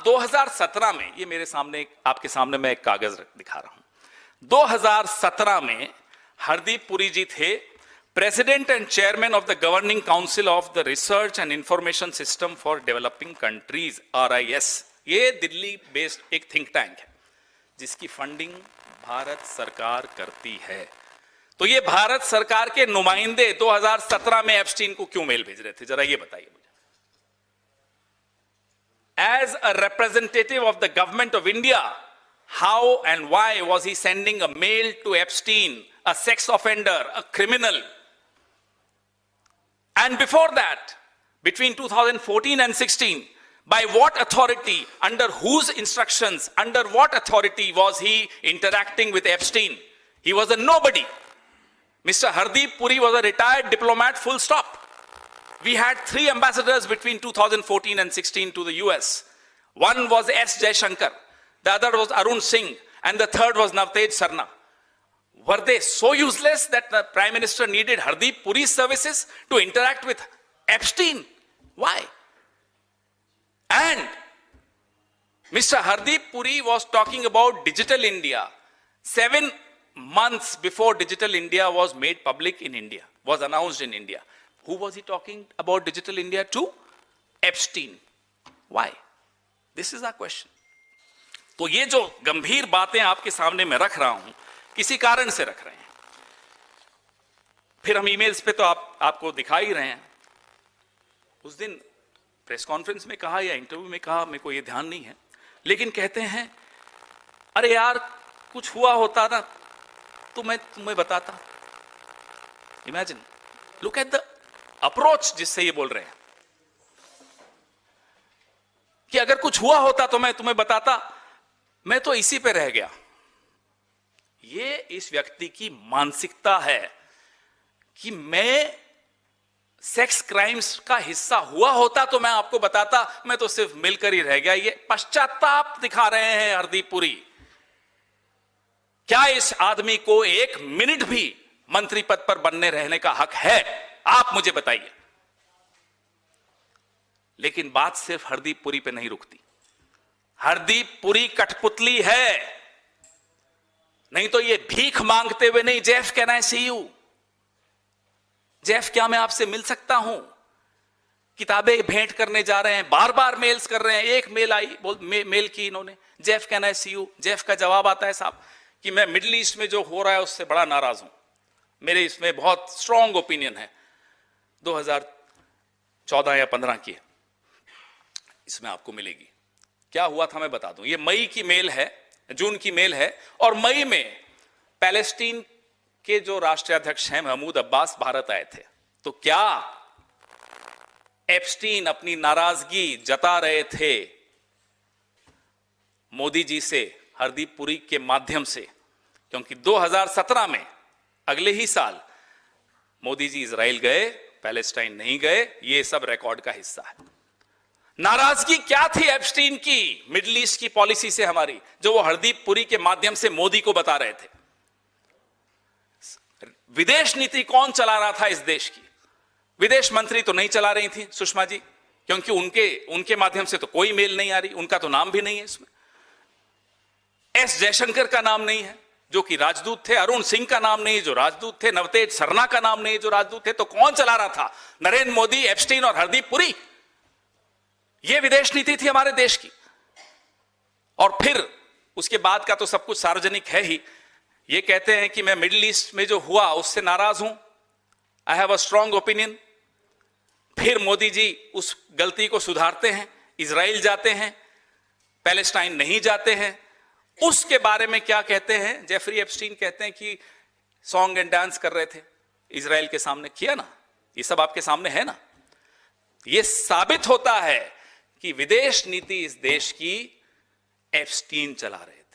2017 में, ये मेरे सामने, आपके सामने मैं एक कागज दिखा रहा हूं, 2017 में हरदीप पुरी जी थे president and chairman of the governing council of the research and information system for developing countries, RIS। ये दिल्ली बेस्ड एक थिंक टैंक है जिसकी फंडिंग भारत सरकार करती है। तो ये भारत सरकार के नुमाइंदे 2017 में एप्स्टीन को क्यों मेल भेज रहे थे, जरा ये बताइए मुझे। As a representative of the government of India, how and why was he sending a mail to Epstein, a sex offender, a criminal? And before that, between 2014 and 16, by what authority, under whose instructions, under what authority was he interacting with Epstein? He was a nobody. Mr. Hardeep Puri was a retired diplomat, full stop. We had 3 ambassadors between 2014 and 16 to the US. One was S. Jaishankar, the other was Arun Singh, and the third was Navtej Sarna. Were they so useless that the Prime Minister needed Hardeep Puri's services to interact with Epstein? Why? And Mr. Hardeep Puri was talking about Digital India 7 months before Digital India was made public in India, was announced in India. Who was he talking about Digital India to? Epstein. Why? This is our question. तो ये जो गंभीर बातें आपके सामने मैं रख रहा हूं, किसी कारण से रख रहे हैं। फिर हम ईमेल्स पे तो आपको दिखा ही रहे हैं। उस दिन प्रेस कॉन्फ्रेंस में कहा या इंटरव्यू में कहा, मेरे को ये ध्यान नहीं है, लेकिन कहते हैं अरे यार कुछ हुआ होता ना तो मैं तुम्हें बताता। Imagine, look at the approach जिससे ये बोल रहे हैं कि अगर कुछ हुआ होता तो मैं तुम्हें बताता, मैं तो इसी पे रह गया। ये इस व्यक्ति की मानसिकता है कि मैं सेक्स क्राइम्स का हिस्सा हुआ होता तो मैं आपको बताता, मैं तो सिर्फ मिलकर ही रह गया। ये पश्चाताप दिखा रहे हैं हरदीप पुरी। क्या इस आदमी को 1 मिनट भी मंत्री पद पर बनने रहने का हक है? आप मुझे बताइए। लेकिन बात सिर्फ हरदीप पुरी पे नहीं रुकती। हरदीप पुरी कठपुतली है, नहीं तो ये भीख मांगते हुए नहीं। Jeff can I see you? Jeff क्या मैं आपसे मिल सकता हूं? किताबें भेंट करने जा रहे हैं, बार बार मेल्स कर रहे हैं। एक मेल आई, मेल की इन्होंने, Jeff can I see you? Jeff का जवाब आता है साहब कि मैं मिडिल ईस्ट में जो हो रहा है उससे बड़ा नाराज हूं, मेरे इसमें बहुत स्ट्रांग ओपिनियन है। 2014 या 15 की है, इसमें आपको मिलेगी। क्या हुआ था मैं बता दूं। ये मई की मेल है, जून की मेल है, और मई में पैलेस्टीन के जो राष्ट्रीय अध्यक्ष हैं महमूद अब्बास भारत आए थे। तो क्या एप्स्टीन अपनी नाराजगी जता रहे थे मोदी जी से हरदीप पुरी के माध्यम से? क्योंकि 2017 में, अगले ही साल, मोदी जी इजराइल गए, पैलेस्टाइन नहीं गए। ये सब रिकॉर्ड का हिस्सा है। नाराजगी क्या थी एप्स्टीन की मिडिल ईस्ट की पॉलिसी से हमारी, जो वो हरदीप पुरी के माध्यम से मोदी को बता रहे थे? विदेश नीति कौन चला रहा था इस देश की? विदेश मंत्री तो नहीं चला रही थी सुषमा जी, क्योंकि उनके माध्यम से तो कोई मेल नहीं आ रही, उनका तो नाम भी नहीं है इसमें। एस जयशंकर का नाम नहीं है जो कि राजदूत थे, अरुण सिंह का नाम नहीं जो राजदूत थे, नवतेज सरना का नाम नहीं जो राजदूत थे। तो कौन चला रहा था? नरेंद्र मोदी, एप्स्टीन और हरदीप पुरी। यह विदेश नीति थी हमारे देश की। और फिर उसके बाद का तो सब कुछ सार्वजनिक है ही। ये कहते हैं कि मैं मिडिल ईस्ट में जो हुआ उससे नाराज हूं, I have a strong opinion. फिर मोदी जी उस गलती को सुधारते हैं, इजराइल जाते हैं, पैलेस्टाइन नहीं जाते हैं। उसके बारे में क्या कहते हैं? जेफरी एप्स्टीन कहते हैं कि सॉन्ग एंड डांस कर रहे थे इजराइल के सामने। किया ना, ये सब आपके सामने है ना। ये साबित होता है कि विदेश नीति इस देश की एप्स्टीन चला रहे थे।